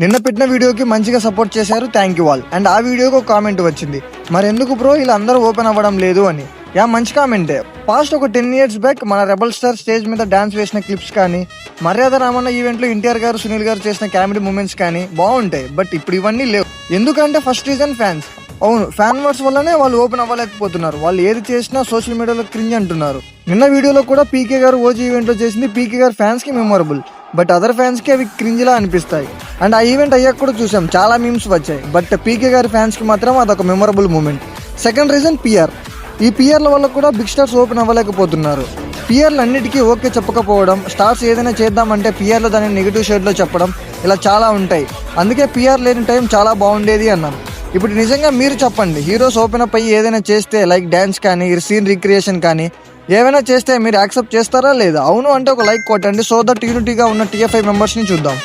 నిన్న పెట్టిన వీడియోకి మంచిగా సపోర్ట్ చేశారు, థ్యాంక్ యూ ఆల్. అండ్ ఆ వీడియోకి ఒక కామెంట్ వచ్చింది, మరి ఎందుకు బ్రో ఇలా అందరూ ఓపెన్ అవ్వడం లేదు అని. యా, మంచి కామెంటే. పాస్ట్ ఒక 10 years బ్యాక్ మన రెబల్ స్టార్ స్టేజ్ మీద డాన్స్ వేసిన క్లిప్స్ కానీ, మర్యాద రామన్న ఈవెంట్లో ఎన్టీఆర్ గారు సునీల్ గారు చేసిన కామెడీ మూమెంట్స్ కానీ బాగుంటాయి. బట్ ఇప్పుడు ఇవన్నీ లేవు. ఎందుకంటే ఫస్ట్ రీజన్ ఫ్యాన్స్. అవును, ఫ్యాన్ వర్డ్స్ వల్లనే వాళ్ళు ఓపెన్ అవ్వలేకపోతున్నారు. వాళ్ళు ఏది చేసినా సోషల్ మీడియాలో క్రింజ్ అంటున్నారు. నిన్న వీడియోలో కూడా పీకే గారు ఓజీ ఈవెంట్లో చేసింది పీకే గారు ఫ్యాన్స్ కి మెమొరబుల్, బట్ అదర్ ఫ్యాన్స్ కి అవి క్రింజ్ లా అనిపిస్తాయి. అండ్ ఆ ఈవెంట్ అయ్యాక కూడా చూసాం, చాలా మీమ్స్ వచ్చాయి. బట్ పీకే గారి ఫ్యాన్స్ కి మాత్రం అదొక memorable moment. Second reason PR. ఈ పిఆర్ల వల్ల కూడా బిగ్ స్టార్స్ ఓపెన్ అవ్వలేకపోతున్నారు. పిఆర్లు అన్నిటికీ ఓకే చెప్పకపోవడం, స్టార్స్ ఏదైనా చేద్దామంటే పిఆర్లో దాన్ని నెగిటివ్ షేడ్లో చెప్పడం, ఇలా చాలా ఉంటాయి. అందుకే పిఆర్ లేని టైం చాలా బాగుండేది అన్నాం. ఇప్పుడు నిజంగా మీరు చెప్పండి, హీరోస్ ఓపెన్ అప్ అయ్యి ఏదైనా చేస్తే లైక్ డ్యాన్స్ కానీ సీన్ రీక్రియేషన్ కానీ ఏమైనా చేస్తే మీరు యాక్సెప్ట్ చేస్తారా లేదా? అవును అంటే ఒక లైక్ కొట్టండి, సో దట్ యూనిటీగా ఉన్న TFI మెంబర్స్ని చూద్దాం.